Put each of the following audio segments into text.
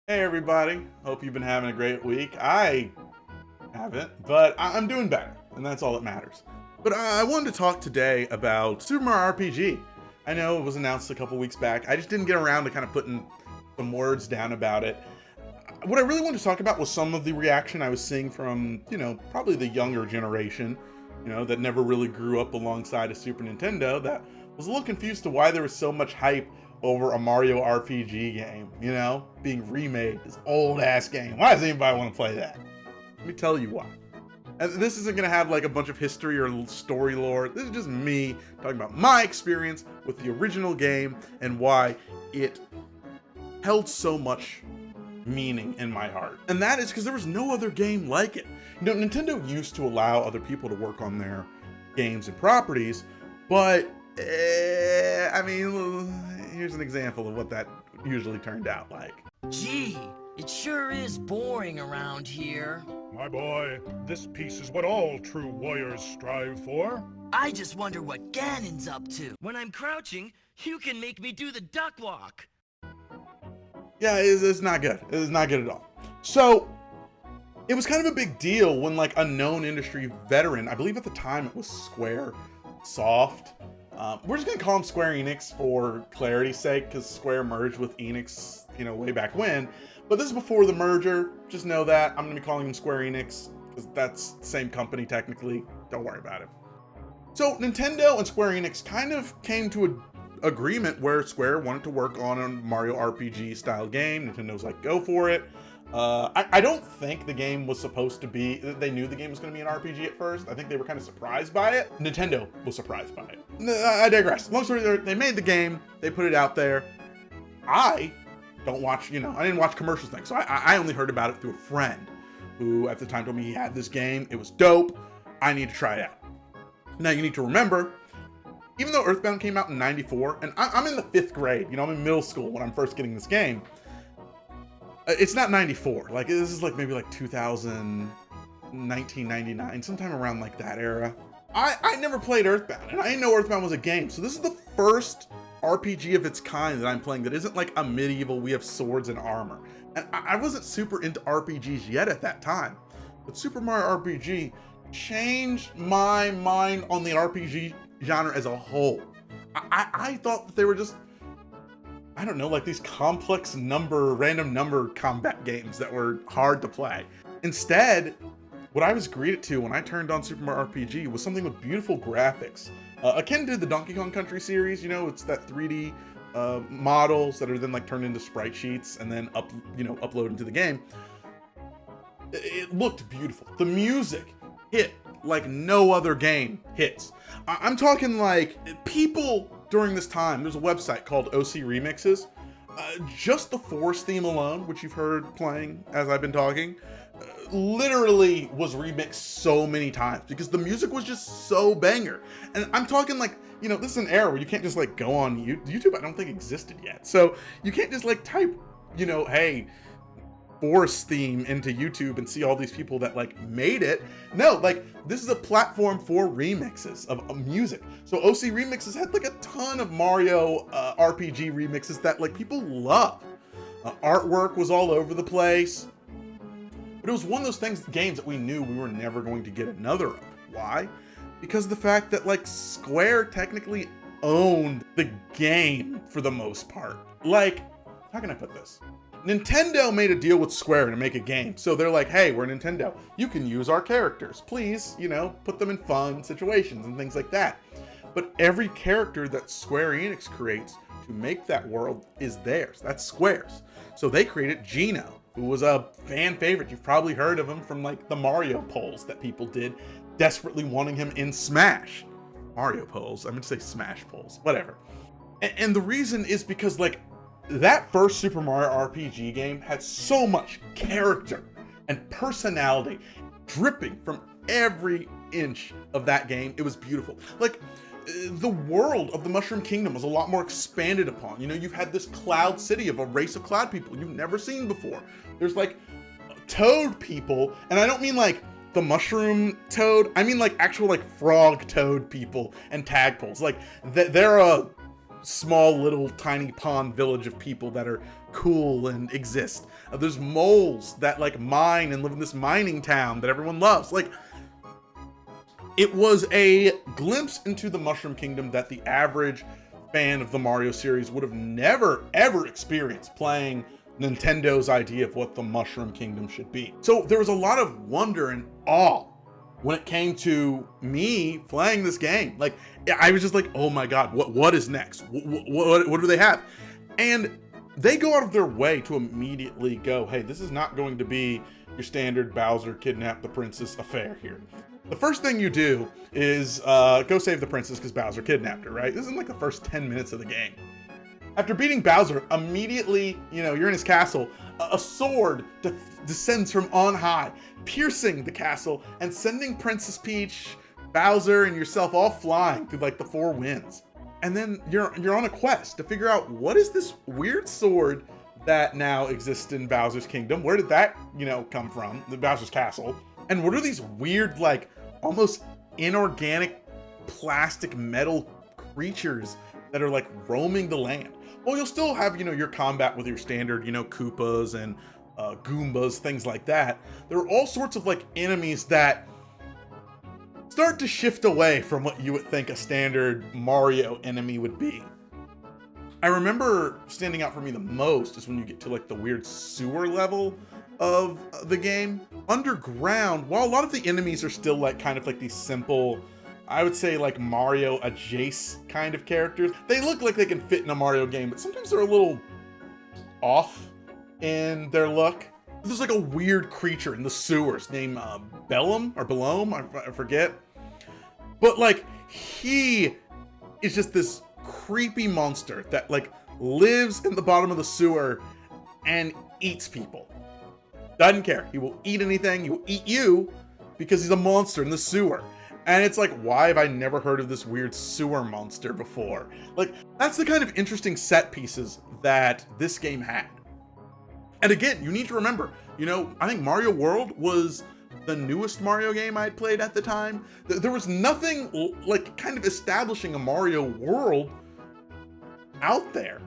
Hey everybody, hope you've been having a great week. I haven't, but I'm doing better, and that's all that matters. But I wanted to talk today about Super Mario RPG. I know it was announced a couple weeks back. I just didn't get around to kind of putting some words down about it. What I really wanted to talk about was some of the reaction I was seeing from, probably the younger generation, that never really grew up alongside a Super Nintendo, that was a little confused to why there was so much hype over a Mario RPG game, being remade, this old ass game. Why does anybody want to play that? Let me tell you why. And this isn't going to have like a bunch of history or story lore. This is just me talking about my experience with the original game and why it held so much meaning in my heart. And that is because there was no other game like it. Nintendo used to allow other people to work on their games and properties, but here's an example of what that usually turned out like. Gee, it sure is boring around here. My boy, this piece is what all true warriors strive for. I just wonder what Ganon's up to. When I'm crouching, you can make me do the duck walk. Yeah, it's not good. It's not good at all. So, it was kind of a big deal when like a known industry veteran, I believe at the time it was Square Soft. We're just gonna call them Square Enix for clarity's sake, because Square merged with Enix, way back when. But this is before the merger. Just know that I'm gonna be calling them Square Enix because that's the same company technically. Don't worry about it. So Nintendo and Square Enix kind of came to an agreement where Square wanted to work on a Mario RPG style game. Nintendo's like, go for it. I don't think the game was supposed to be, they knew the game was going to be an RPG at first. I think they were kind of surprised by it. Nintendo was surprised by it. I digress. Long story short, they made the game, they put it out there. I don't watch, I didn't watch commercials things. So I only heard about it through a friend who at the time told me he had this game. It was dope. I need to try it out. Now you need to remember, even though Earthbound came out in 94, and I'm in the 5th grade, I'm in middle school when I'm first getting this game. It's not 94. Like, this is like maybe like 2000, 1999, sometime around like that era. I never played Earthbound, and I didn't know Earthbound was a game. So this is the first RPG of its kind that I'm playing that isn't like a medieval, we have swords and armor. And I wasn't super into RPGs yet at that time. But Super Mario RPG changed my mind on the RPG genre as a whole. I thought that they were just, I don't know, like these complex random number combat games that were hard to play. Instead, what I was greeted to when I turned on Super Mario RPG was something with beautiful graphics. Akin to the Donkey Kong Country series, it's that 3D models that are then like turned into sprite sheets and then upload into the game. It looked beautiful. The music hit like no other game hits. I'm talking like people during this time, there's a website called OC Remixes. Just the Forest theme alone, which you've heard playing as I've been talking, literally was remixed so many times because the music was just so banger. And I'm talking like, this is an era where you can't just like go on YouTube. I don't think existed yet. So you can't just like type, hey, Forest theme into YouTube and see all these people that like made it. No, like this is a platform for remixes of music. So OC Remixes had like a ton of Mario RPG remixes that like people love. Artwork was all over the place. But it was one of those games that we knew we were never going to get another of. Why? Because of the fact that like Square technically owned the game for the most part. Like, how can I put this? Nintendo made a deal with Square to make a game. So they're like, hey, we're Nintendo. You can use our characters. Please, put them in fun situations and things like that. But every character that Square Enix creates to make that world is theirs. That's Square's. So they created Geno, who was a fan favorite. You've probably heard of him from like the Mario polls that people did, desperately wanting him in Smash. Mario polls, I'm gonna say Smash polls, whatever. And the reason is because like, that first Super Mario RPG game had so much character and personality dripping from every inch of that game. It was beautiful. Like, the world of the Mushroom Kingdom was a lot more expanded upon. You've had this cloud city of a race of cloud people you've never seen before. There's like toad people, and I don't mean like the mushroom toad. I mean like actual like frog toad people and tadpoles. Like they're a small little tiny pond village of people that are cool and exist. There's moles that like mine and live in this mining town that everyone loves. Like, it was a glimpse into the Mushroom Kingdom that the average fan of the Mario series would have never ever experienced playing Nintendo's idea of what the Mushroom Kingdom should be. So there was a lot of wonder and awe when it came to me playing this game. Like, I was just like, oh my god, what is next? What do they have? And they go out of their way to immediately go, hey, this is not going to be your standard Bowser kidnap the princess affair here. The first thing you do is go save the princess because Bowser kidnapped her, right? This is in like the first 10 minutes of the game. After beating Bowser, immediately, you're in his castle, a sword descends from on high, piercing the castle and sending Princess Peach, Bowser, and yourself all flying through like the 4 winds. And then you're on a quest to figure out what is this weird sword that now exists in Bowser's kingdom. Where did that, come from? The Bowser's castle. And what are these weird, like, almost inorganic plastic metal creatures that are like roaming the land? Well, you'll still have, your combat with your standard, Koopas and Goombas, things like that. There are all sorts of like enemies that start to shift away from what you would think a standard Mario enemy would be. I remember standing out for me the most is when you get to like the weird sewer level of the game. Underground, while a lot of the enemies are still like kind of like these simple, I would say like Mario adjacent kind of characters, they look like they can fit in a Mario game, but sometimes they're a little off in their look. There's like a weird creature in the sewers named Bellum or Bellum, I forget. But like, he is just this creepy monster that like lives in the bottom of the sewer and eats people. Doesn't care. He will eat anything. He will eat you because he's a monster in the sewer. And it's like, why have I never heard of this weird sewer monster before? Like, that's the kind of interesting set pieces that this game had. And again, you need to remember, I think Mario World was the newest Mario game I'd played at the time. There was nothing like kind of establishing a Mario World out there,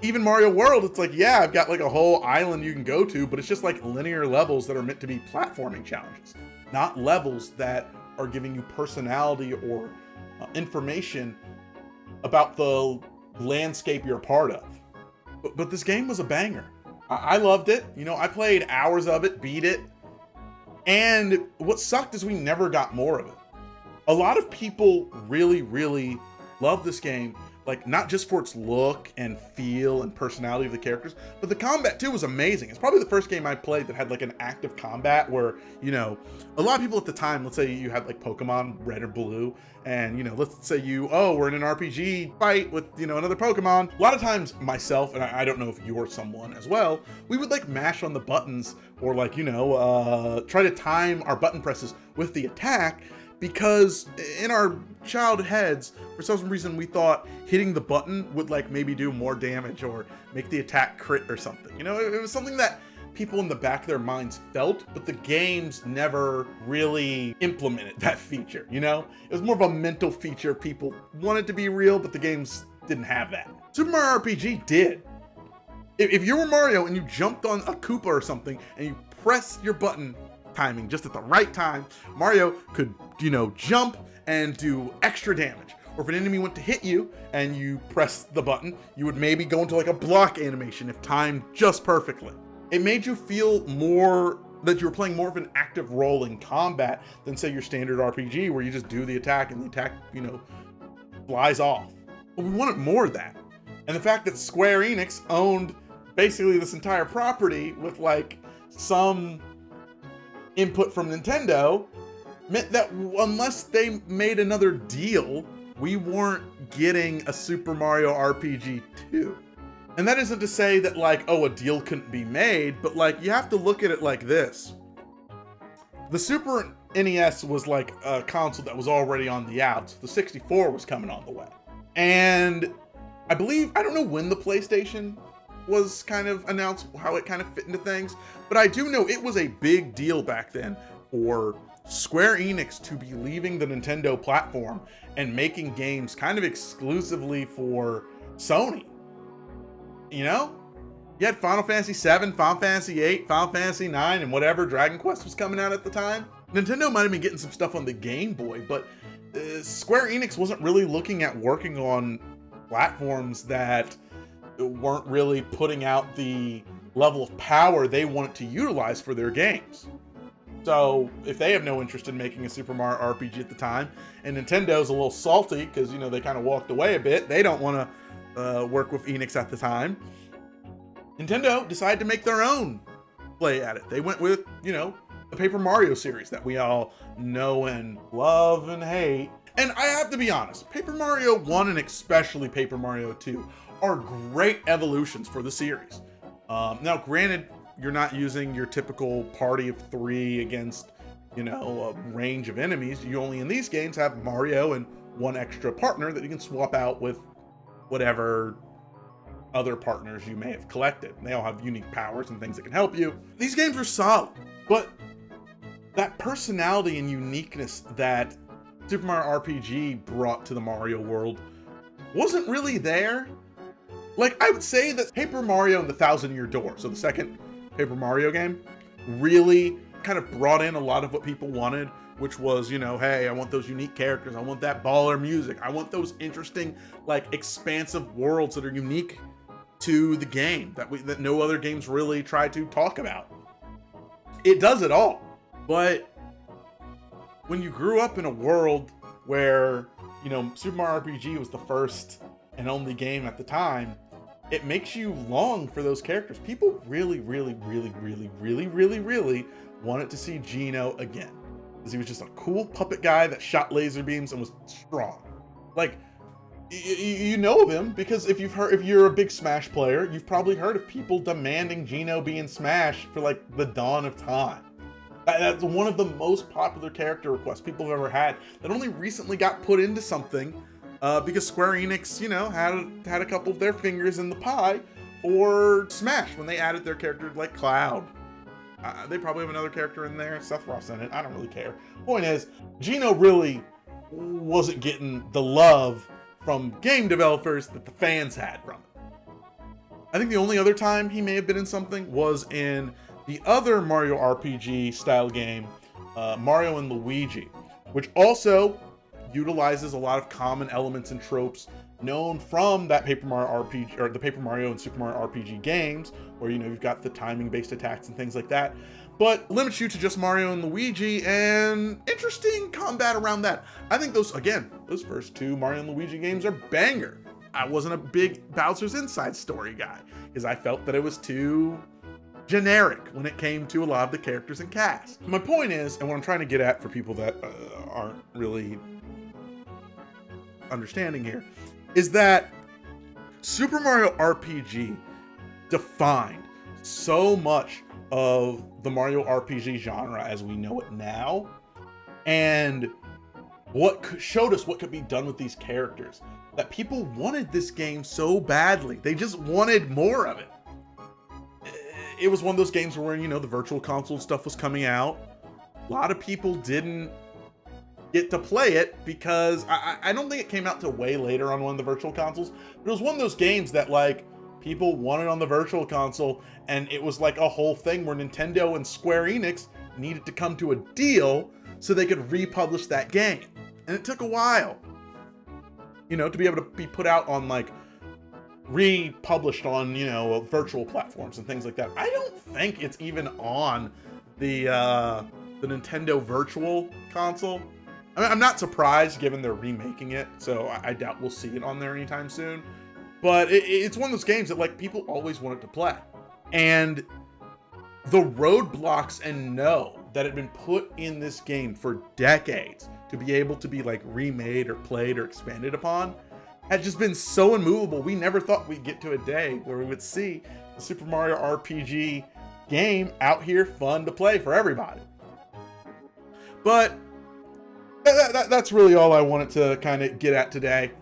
Even Mario World, it's like, yeah, I've got like a whole island you can go to, but it's just like linear levels that are meant to be platforming challenges, not levels that are giving you personality or information about the landscape you're a part of. But this game was a banger. I loved it. I played hours of it, beat it. And what sucked is we never got more of it. A lot of people really, really love this game, like not just for its look and feel and personality of the characters, but the combat too was amazing. It's probably the first game I played that had like an active combat where, a lot of people at the time, let's say you had like Pokemon Red or Blue, and let's say we're in an RPG fight with, another Pokemon. A lot of times myself, and I don't know if you're someone as well, we would like mash on the buttons or like, try to time our button presses with the attack, because in our child heads, for some reason, we thought hitting the button would like maybe do more damage or make the attack crit or something. It was something that people in the back of their minds felt, but the games never really implemented that feature, It was more of a mental feature. People wanted to be real, but the games didn't have that. Super Mario RPG did. If you were Mario and you jumped on a Koopa or something and you pressed your button timing just at the right time, Mario could, jump and do extra damage. Or if an enemy went to hit you and you pressed the button, you would maybe go into like a block animation if timed just perfectly. It made you feel more that you were playing more of an active role in combat than say your standard RPG where you just do the attack and the attack, flies off. But we wanted more of that. And the fact that Square Enix owned basically this entire property with like some input from Nintendo meant that unless they made another deal, we weren't getting a Super Mario RPG 2. And that isn't to say that like, a deal couldn't be made, but like you have to look at it like this. The Super NES was like a console that was already on the outs. The 64 was coming on the way. And I don't know when the PlayStation was kind of announced, how it kind of fit into things, but I do know it was a big deal back then for Square Enix to be leaving the Nintendo platform and making games kind of exclusively for Sony. You know? You had Final Fantasy VII, Final Fantasy VIII, Final Fantasy IX, and whatever Dragon Quest was coming out at the time. Nintendo might have been getting some stuff on the Game Boy, but Square Enix wasn't really looking at working on platforms that weren't really putting out the level of power they wanted to utilize for their games. So if they have no interest in making a Super Mario RPG at the time, and Nintendo's a little salty because, you know, they kind of walked away a bit, they don't want to work with Enix at the time, Nintendo decided to make their own play at it. They went with, you know, the Paper Mario series that we all know and love and hate. And I have to be honest, Paper Mario 1 and especially Paper Mario 2 are great evolutions for the series. Now, granted, you're not using your typical party of 3 against, you know, a range of enemies. You only in these games have Mario and one extra partner that you can swap out with whatever other partners you may have collected. They all have unique powers and things that can help you. These games are solid, but that personality and uniqueness that Super Mario RPG brought to the Mario world wasn't really there. Like, I would say that Paper Mario and the Thousand Year Door, so the second Paper Mario game, really kind of brought in a lot of what people wanted, which was, you know, hey, I want those unique characters, I want that baller music, I want those interesting, like, expansive worlds that are unique to the game that no other games really try to talk about. It does it all. But when you grew up in a world where, you know, Super Mario RPG was the first and only game at the time, it makes you long for those characters. People really wanted to see Geno again, because he was just a cool puppet guy that shot laser beams and was strong. Like, you know of him because if you're a big Smash player, you've probably heard of people demanding Geno be in Smash for like the dawn of time. That's one of the most popular character requests people have ever had that only recently got put into something because Square Enix, you know, had a couple of their fingers in the pie for Smash when they added their character like Cloud. They probably have another character in there, Sephiroth's in it, I don't really care. Point is, Geno really wasn't getting the love from game developers that the fans had from it. I think the only other time he may have been in something was in the other Mario RPG style game, Mario and Luigi, which also utilizes a lot of common elements and tropes known from that Paper Mario RPG, or the Paper Mario and Super Mario RPG games, where, you know, you've got the timing-based attacks and things like that, but limits you to just Mario and Luigi and interesting combat around that. I think those first two Mario and Luigi games are banger. I wasn't a big Bowser's Inside Story guy, because I felt that it was too generic when it came to a lot of the characters and cast. My point is, and what I'm trying to get at for people that aren't really understanding here, is that Super Mario RPG defined so much of the Mario RPG genre as we know it now, and what showed us what could be done with these characters, that people wanted this game so badly. They just wanted more of it. It was one of those games where, you know, the virtual console stuff was coming out. A lot of people didn't get to play it because I don't think it came out till way later on one of the virtual consoles, but it was one of those games that, like, people wanted on the virtual console, and it was like a whole thing where Nintendo and Square Enix needed to come to a deal so they could republish that game. And it took a while, you know, to be able to be put out on, like, republished on, you know, virtual platforms and things like that. I don't think it's even on the Nintendo Virtual Console. I mean, I'm not surprised given they're remaking it, so I doubt we'll see it on there anytime soon. But it's one of those games that, like, people always wanted to play. And the roadblocks and that had been put in this game for decades to be able to be, like, remade or played or expanded upon had just been so immovable. We never thought we'd get to a day where we would see the Super Mario RPG game out here fun to play for everybody. But that's really all I wanted to kind of get at today.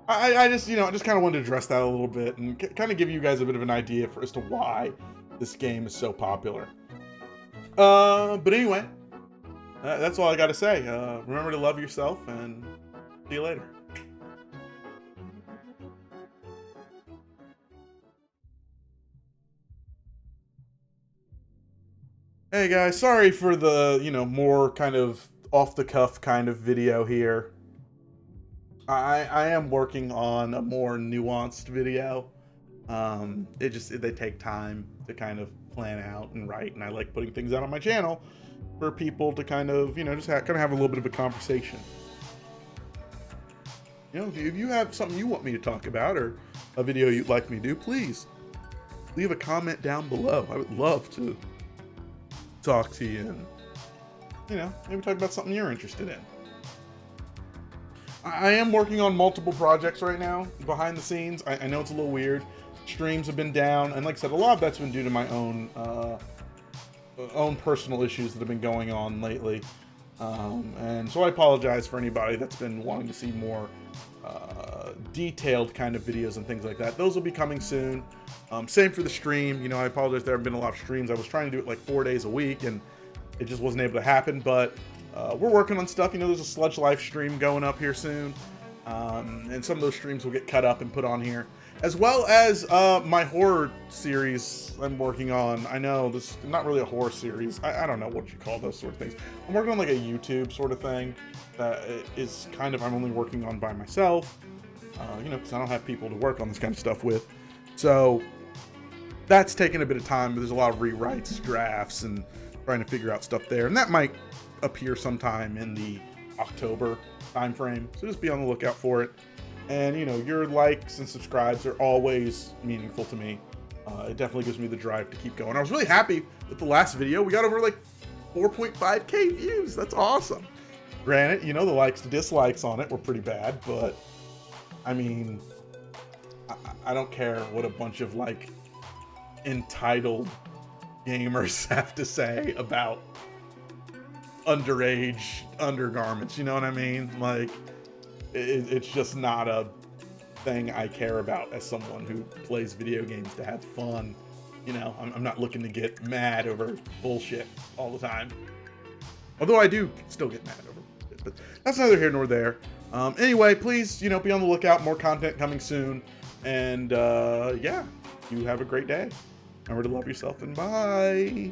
I just kind of wanted to address that a little bit and kind of give you guys a bit of an idea as to why this game is so popular. But anyway, That's all I got to say. Remember to love yourself, and see you later. Hey guys, sorry for the, more kind of off the cuff kind of video here. I am working on a more nuanced video. They take time to kind of plan out and write, and I like putting things out on my channel for people to kind of, just kind of have a little bit of a conversation. If you have something you want me to talk about or a video you'd like me to do, please leave a comment down below. I would love to talk to you and, maybe talk about something you're interested in. I am working on multiple projects right now behind the scenes. I know it's a little weird. Streams have been down, and like I said, a lot of that's been due to my own personal issues that have been going on lately. And so I apologize for anybody that's been wanting to see more detailed kind of videos and things like that. Those will be coming soon. Same for the stream. I apologize there haven't been a lot of streams. I was trying to do it like 4 days a week, and it just wasn't able to happen, but we're working on stuff. There's a Sludge Life stream going up here soon, and some of those streams will get cut up and put on here, as well as my horror series I'm working on. I know this is not really a horror series. I don't know what you call those sort of things. I'm working on like a YouTube sort of thing that is kind of, I'm only working on by myself, because I don't have people to work on this kind of stuff with. So that's taken a bit of time, but there's a lot of rewrites, drafts, and trying to figure out stuff there. And that might appear sometime in the October time frame. So just be on the lookout for it. And, your likes and subscribes are always meaningful to me. It definitely gives me the drive to keep going. I was really happy with the last video. We got over like 4.5K views. That's awesome. Granted, the likes to dislikes on it were pretty bad, but I mean, I don't care what a bunch of like entitled gamers have to say about underage undergarments. You know what I mean? Like, it's just not a thing I care about as someone who plays video games to have fun. I'm not looking to get mad over bullshit all the time. Although I do still get mad over it, but that's neither here nor there. Anyway, please, be on the lookout. More content coming soon. And, yeah, you have a great day. Remember to love yourself, and bye.